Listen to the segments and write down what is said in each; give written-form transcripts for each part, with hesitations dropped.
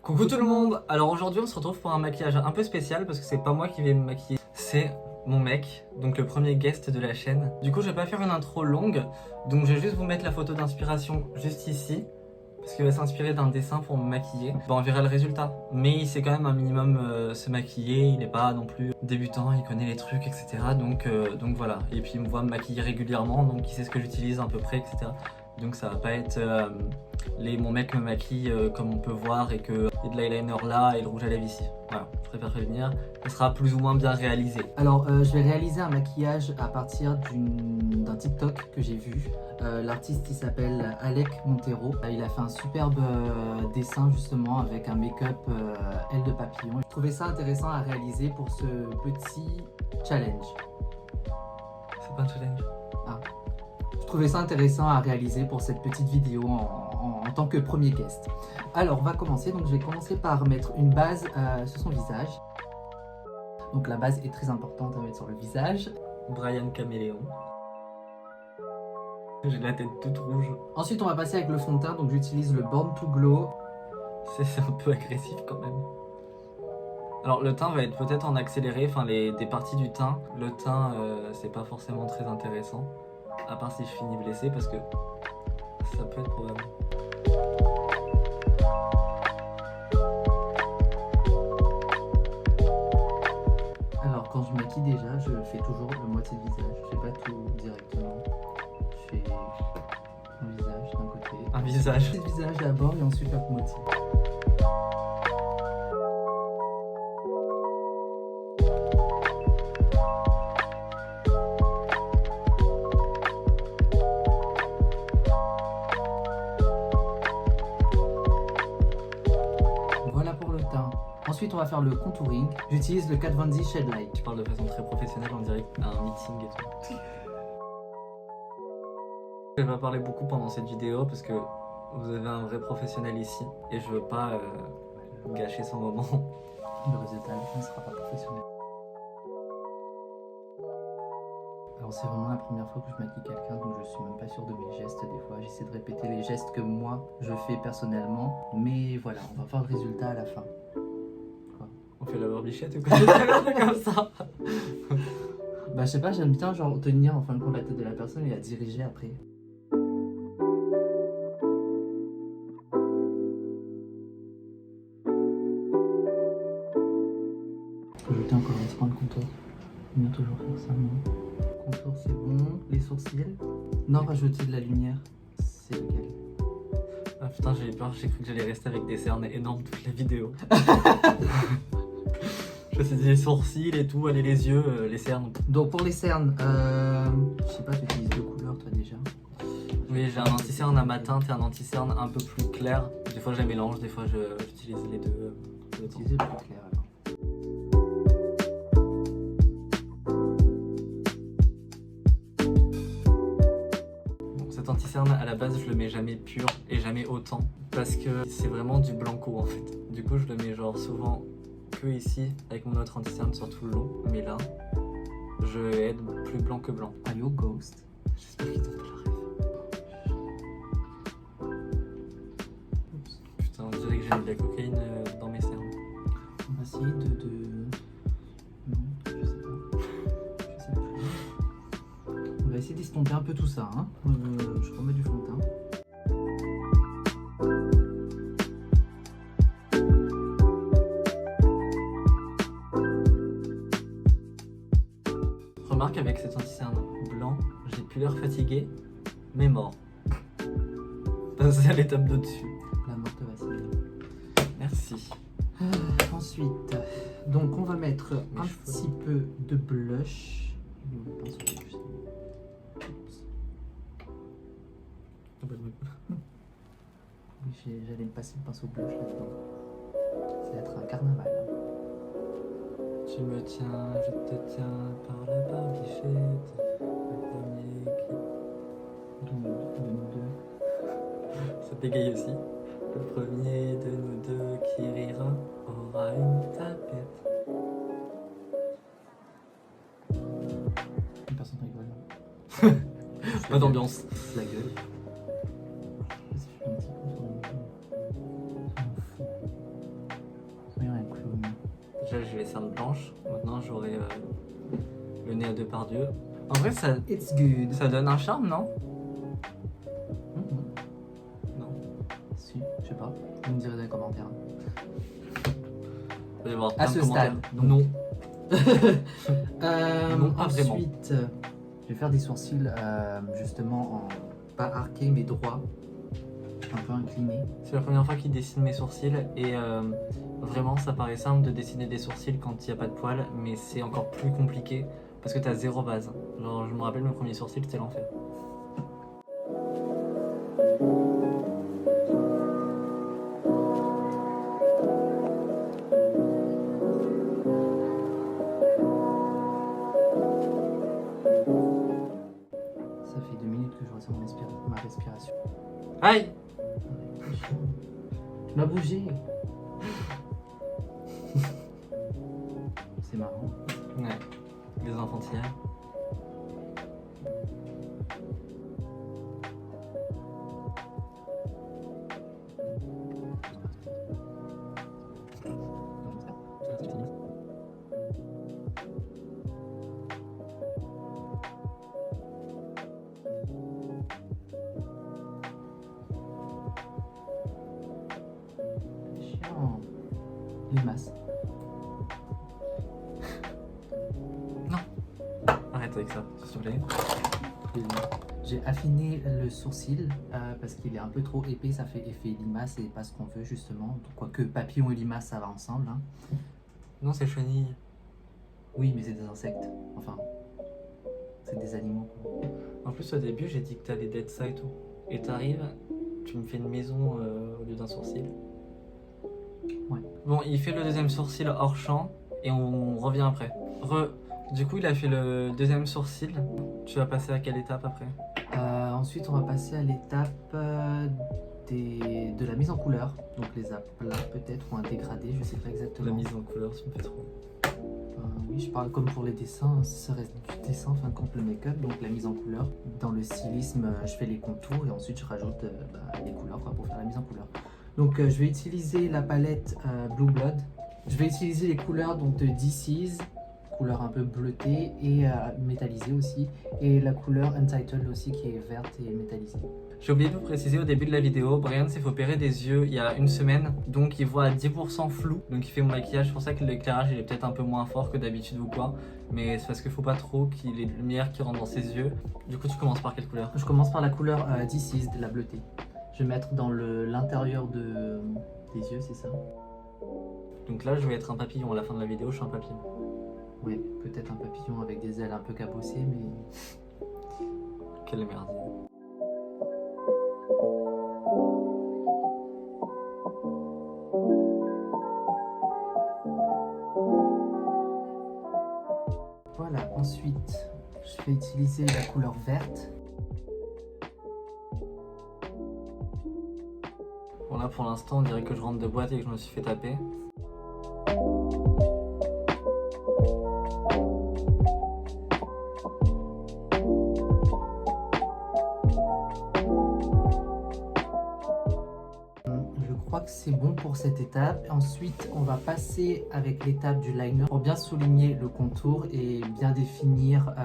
Coucou tout le monde. Alors aujourd'hui on se retrouve pour un maquillage un peu spécial parce que c'est pas moi qui vais me maquiller, c'est mon mec, donc le premier guest de la chaîne. Du coup je vais pas faire une intro longue, donc je vais juste vous mettre la photo d'inspiration juste ici, parce qu'il va s'inspirer d'un dessin pour me maquiller. Bon, on verra le résultat, mais il sait quand même un minimum se maquiller, il n'est pas non plus débutant, il connaît les trucs, etc. Donc voilà, et puis il me voit me maquiller régulièrement, donc il sait ce que j'utilise à peu près, etc. Donc ça va pas être mon mec me maquille comme on peut voir et que y a de l'eyeliner là et le rouge à lèvres ici. Voilà, je préfère prévenir. Ça sera plus ou moins bien réalisé. Alors, je vais réaliser un maquillage à partir d'un TikTok que j'ai vu. L'artiste il s'appelle Alec Montero. Il a fait un superbe dessin justement avec un make-up aile de papillon. Je trouvais ça intéressant à réaliser pour ce petit challenge. C'est pas un challenge. Je trouvais ça intéressant à réaliser pour cette petite vidéo en tant que premier guest. Alors, on va commencer. Donc, je vais commencer par mettre une base sur son visage. Donc, la base est très importante à mettre sur le visage. Brian Caméléon. J'ai la tête toute rouge. Ensuite, on va passer avec le fond de teint. Donc, j'utilise le Born to Glow. C'est un peu agressif quand même. Alors, le teint va être peut-être en accéléré. Enfin, des parties du teint. Le teint, c'est pas forcément très intéressant. À part si je finis blessé parce que ça peut être probable. Alors quand je maquille déjà, je fais toujours le moitié de visage. Je fais pas tout directement. Je fais un visage d'un côté. Un visage. Le visage d'abord et ensuite la moitié. Voilà pour le teint. Ensuite, on va faire le contouring. J'utilise le Kat Von D Shade Light. Tu parles de façon très professionnelle, on dirait un meeting et tout. Je vais pas parler beaucoup pendant cette vidéo parce que vous avez un vrai professionnel ici et je veux pas gâcher son moment. Le résultat ne sera pas professionnel. Alors c'est vraiment la première fois que je maquille quelqu'un, donc je suis même pas sûre de mes gestes des fois. J'essaie de répéter les gestes que moi je fais personnellement, mais voilà, on va voir le résultat à la fin. Quoi? On fait la barbichette ou quoi? Comme ça. Bah je sais pas, j'aime bien genre tenir en fin de compte la tête de la personne et la diriger après. Ajouter encore un petit point de contour. On va toujours faire ça, non? Contour c'est bon. Les sourcils. Non, rajouter de la lumière. C'est lequel? Ah putain, j'ai eu peur, j'ai cru que j'allais rester avec des cernes énormes toute la vidéo. Je me suis dit les sourcils et tout, allez les yeux, les cernes. Donc pour les cernes, je sais pas, tu utilises deux couleurs toi déjà. Oui, j'ai un anti-cerne à ma teinte et un anti-cerne un peu plus clair. Des fois je les mélange, des fois j'utilise les deux. Utiliser le plus clair alors. Cet anti-cerne à la base je le mets jamais pur et jamais autant parce que c'est vraiment du blanco en fait. Du coup je le mets genre souvent que ici avec mon autre anti-cerne sur tout le long, mais là je vais être plus blanc que blanc. Are you a ghost? J'espère qu'il t'a pas la rêve. Putain, on dirait que j'ai mis de la cocaïne dans mes cernes. On va essayer Non, je sais pas. Je sais plus. On va essayer d'estomper un peu tout ça. Hein. Je remets du fond de teint. Remarque avec cet anti-cerne blanc, j'ai plus l'air fatigué, mais mort. C'est à l'étape de dessus. La mort te vacille. Merci. Ensuite, donc on va mettre un cheveux. petit peu de blush. Oui, j'allais me passer le pinceau blush là-dedans. Ça va être un carnaval. Tu me tiens, je te tiens par la barbichette. Le premier qui... De nous deux. Ça bégaye aussi. Le premier de nous deux qui rira aura une tapette. Personne rigole. Pas d'ambiance. La gueule. Je fais un petit peu sur le Déjà j'ai les cernes blanches, maintenant j'aurai le nez à deux par deux. En vrai It's good. ça donne un charme, non? Non. Si, je sais pas. Vous me direz dans les commentaires. Il va y avoir À plein de ce commentaires. stade, Non. Non, pas vraiment. Ensuite, je vais faire des sourcils justement en pas arqués mais droits, un peu inclinés. C'est la première fois qu'il dessine mes sourcils et vraiment ça paraît simple de dessiner des sourcils quand il n'y a pas de poils, mais c'est encore plus compliqué parce que t'as zéro base. Genre je me rappelle mes premiers sourcils c'était l'enfer. Ça fait 2 minutes que je ressens ma respiration. Aïe! Tu m'as bougé. C'est marrant. Ouais, les enfantillages. Chiant. Limace. Arrête avec ça, s'il te plaît. J'ai affiné le sourcil parce qu'il est un peu trop épais, ça fait effet limace et pas ce qu'on veut justement. Quoique papillon et limace ça va ensemble. Hein. Non, c'est chenille. Oui, mais c'est des insectes. Enfin, c'est des animaux. Quoi. En plus, au début, j'ai dit que t'allais d'être ça et tout. Et t'arrives, tu me fais une maison au lieu d'un sourcil. Ouais. Bon, il fait le deuxième sourcil hors champ et on revient après. Du coup, il a fait le deuxième sourcil. Tu vas passer à quelle étape après? Ensuite, on va passer à l'étape de la mise en couleur. Donc les aplats peut-être ou un dégradé, je sais pas exactement. La mise en couleur, ça me fait trop. Oui, je parle comme pour les dessins, ça reste du dessin en fin de compte le make-up, donc la mise en couleur. Dans le stylisme, je fais les contours et ensuite je rajoute les couleurs quoi, pour faire la mise en couleur. Donc je vais utiliser la palette Blue Blood. Je vais utiliser les couleurs donc, de DC's, couleur un peu bleutée et métallisée aussi, et la couleur Untitled aussi qui est verte et métallisée. J'ai oublié de vous préciser au début de la vidéo, Brian s'est fait opérer des yeux il y a une semaine, donc il voit à 10% flou, donc il fait mon maquillage, c'est pour ça que l'éclairage il est peut-être un peu moins fort que d'habitude ou quoi, mais c'est parce qu'il faut pas trop qu'il y ait de lumière qui rentre dans ses yeux. Du coup tu commences par quelle couleur? Je commence par la couleur DC's, de la bleutée. Je vais mettre dans l'intérieur des yeux, c'est ça? Donc là je vais être un papillon, à la fin de la vidéo je suis un papillon. Oui, peut-être un papillon avec des ailes un peu cabossées, mais... Quelle merde. Voilà, ensuite, je vais utiliser la couleur verte. Bon là pour l'instant on dirait que je rentre de boîte et que je me suis fait taper. Je crois que c'est bon pour cette étape. Ensuite, on va passer avec l'étape du liner pour bien souligner le contour et bien définir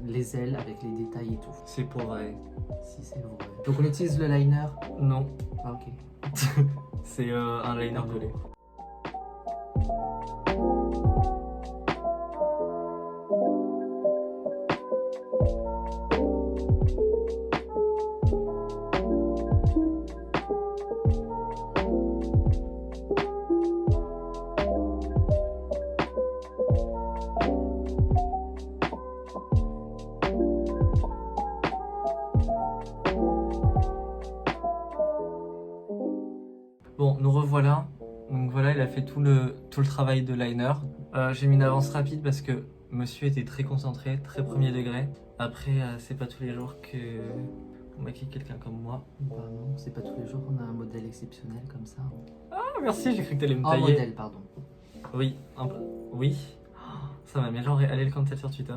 les ailes avec les détails et tout. C'est pour vrai. Si c'est vrai. Donc on utilise le liner. Non, Ah ok. c'est un liner de lait. Bon, nous revoilà. Donc voilà, il a fait tout le travail de liner. J'ai mis une avance rapide parce que monsieur était très concentré, très premier degré. Après, c'est pas tous les jours que on maquille quelqu'un comme moi. Bah non, c'est pas tous les jours qu'on a un modèle exceptionnel comme ça. Ah, merci, j'ai cru que t'allais me Un tailler. modèle, pardon. Oui, un peu. Oui. Oh, ça m'a mis genre allez le candidat sur Twitter.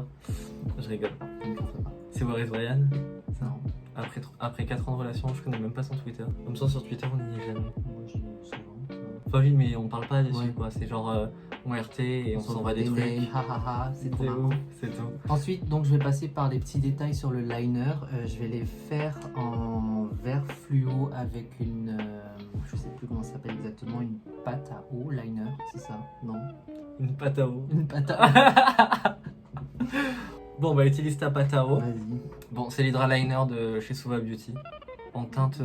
Je rigole. Je ne t'en fais pas. C'est Boris Brian. Non. Après 4 ans de relation, je connais même pas son Twitter. Comme ça, sur Twitter, on n'y est jamais. Moi, j'y vais souvent. Enfin oui, mais on parle pas dessus Ouais. quoi. C'est genre on RT et on s'envoie des trucs. mails, hahaha, c'est trop C'est marrant. ouf, c'est tout. Ensuite, donc je vais passer par les petits détails sur le liner. Je vais les faire en vert fluo avec une, je sais plus comment ça s'appelle exactement, une pâte à eau liner, c'est ça? Non, Une pâte à eau. une pâte à Bon bah utilise ta pâte à eau. eau. Vas-y. Bon c'est l'Hydra Liner de chez Suva Beauty. En teinte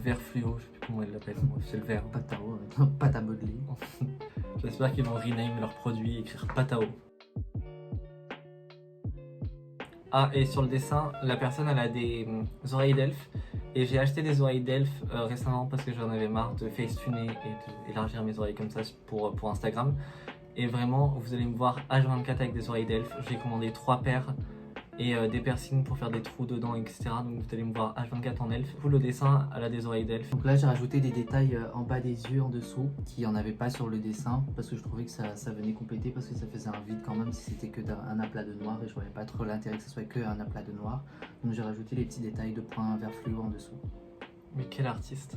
vert fluo, je sais plus comment elle l'appelle, bref, c'est le vert. Pâte à eau, avec pâte à modeler. J'espère qu'ils vont rename leur produit et écrire pâte à eau. Ah, et sur le dessin, la personne elle a des oreilles d'elfe. Et j'ai acheté des oreilles d'elfe récemment parce que j'en avais marre de facetuner et d'élargir mes oreilles comme ça pour Instagram. Et vraiment, vous allez me voir H24 avec des oreilles d'elfe. J'ai commandé 3 paires et des piercings pour faire des trous dedans, etc. Donc vous allez me voir H24 en elfe. Pour le dessin, elle a des oreilles d'elfe. Donc là, j'ai rajouté des détails en bas des yeux, en dessous, qui en avait pas sur le dessin, parce que je trouvais que ça venait compléter, parce que ça faisait un vide quand même si c'était que un aplat de noir, et je voyais pas trop l'intérêt que ce soit que un aplat de noir. Donc j'ai rajouté les petits détails de points vert fluo en dessous. Mais quel artiste!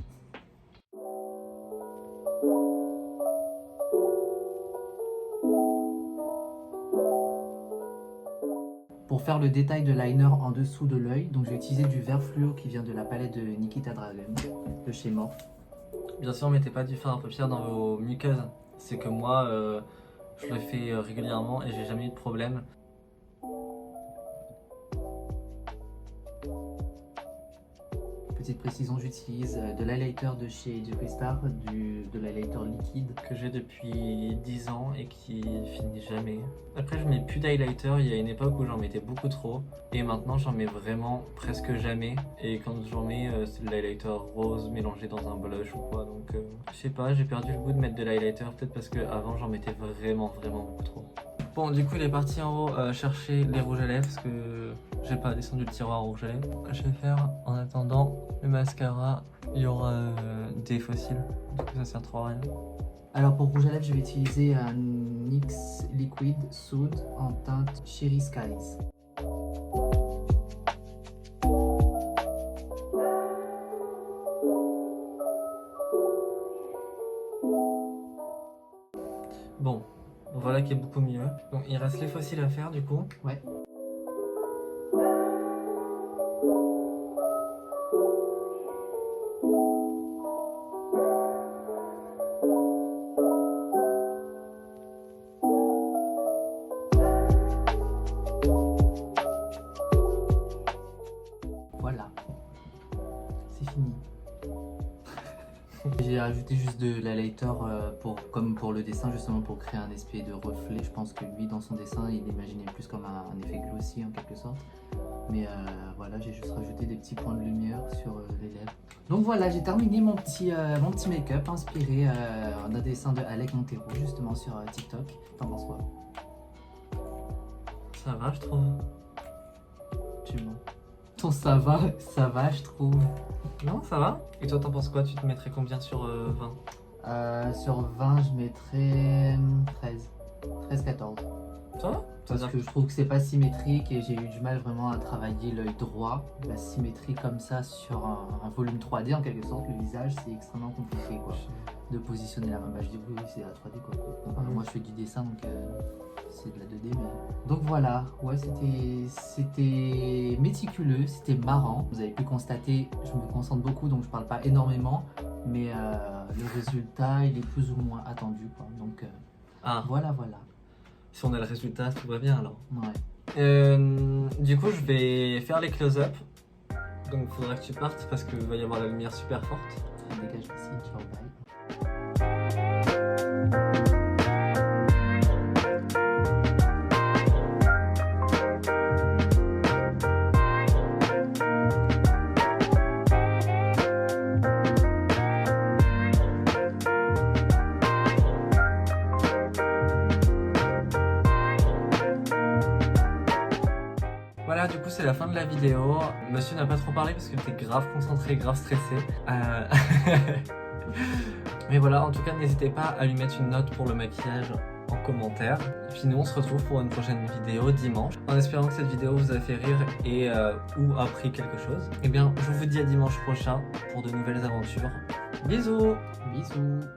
Pour faire le détail de liner en dessous de l'œil, donc je vais utiliser du vert fluo qui vient de la palette de Nikita Dragon, de chez Morphe. Bien sûr, mettez pas du fard à paupières dans vos muqueuses. C'est que moi, je le fais régulièrement et j'ai jamais eu de problème. Petite précision, j'utilise de l'highlighter de chez Jeffree Star, de l'highlighter liquide. Que j'ai depuis 10 ans et qui finit jamais. Après, je mets plus d'highlighter. Il y a une époque où j'en mettais beaucoup trop. Et maintenant, j'en mets vraiment presque jamais. Et quand j'en mets, c'est de l'highlighter rose mélangé dans un blush ou quoi. Donc, je sais pas, j'ai perdu le goût de mettre de l'highlighter. Peut-être parce qu'avant, j'en mettais vraiment beaucoup trop. Bon, du coup, il est parti en haut chercher les rouges à lèvres parce que j'ai pas descendu le tiroir rouge à lèvres. Je vais faire en attendant le mascara. Il y aura des fossiles, du coup ça sert trop à rien. Alors pour rouge à lèvres, je vais utiliser un NYX Liquid Soude en teinte Cherry Skies. Bon, voilà qui est beaucoup mieux. Donc il reste les fossiles à faire du coup. Ouais. Voilà, c'est fini. J'ai rajouté juste de l'highlighter comme pour le dessin, justement pour créer un espèce de reflet. Je pense que lui, dans son dessin, il imaginait plus comme un effet glossy en quelque sorte. Mais voilà, j'ai juste rajouté des petits points de lumière sur les lèvres. Donc voilà, j'ai terminé mon petit make-up inspiré d'un dessin de Alec Montero, justement sur TikTok. T'en penses quoi? Ça va, je trouve. Tu mens. Ton ça va, je trouve. Non, ça va. Et toi, t'en penses quoi? Tu te mettrais combien sur 20? Sur 20, je mettrais 13. 13-14. Ça va? Parce que je trouve que c'est pas symétrique et j'ai eu du mal vraiment à travailler l'œil droit. La symétrie comme ça sur un volume 3D en quelque sorte, le visage, c'est extrêmement compliqué quoi. De positionner la main. Bah, je dis oui, c'est la 3D quoi. Donc, moi je fais du dessin donc c'est de la 2D. Mais... Donc voilà, ouais, c'était méticuleux, c'était marrant. Vous avez pu constater, je me concentre beaucoup donc je parle pas énormément. Mais le résultat il est plus ou moins attendu quoi. Donc voilà. Si on a le résultat, tout va bien alors. Ouais. Du coup, je vais faire les close-up. Donc, il faudra que tu partes parce qu'il va y avoir la lumière super forte. Dégage ici, ciao, bye. Voilà, du coup, c'est la fin de la vidéo. Monsieur n'a pas trop parlé parce qu'il était grave concentré, grave stressé. Mais voilà, en tout cas, n'hésitez pas à lui mettre une note pour le maquillage en commentaire. Et puis nous, on se retrouve pour une prochaine vidéo dimanche. En espérant que cette vidéo vous a fait rire et ou appris quelque chose. Eh bien, je vous dis à dimanche prochain pour de nouvelles aventures. Bisous! Bisous.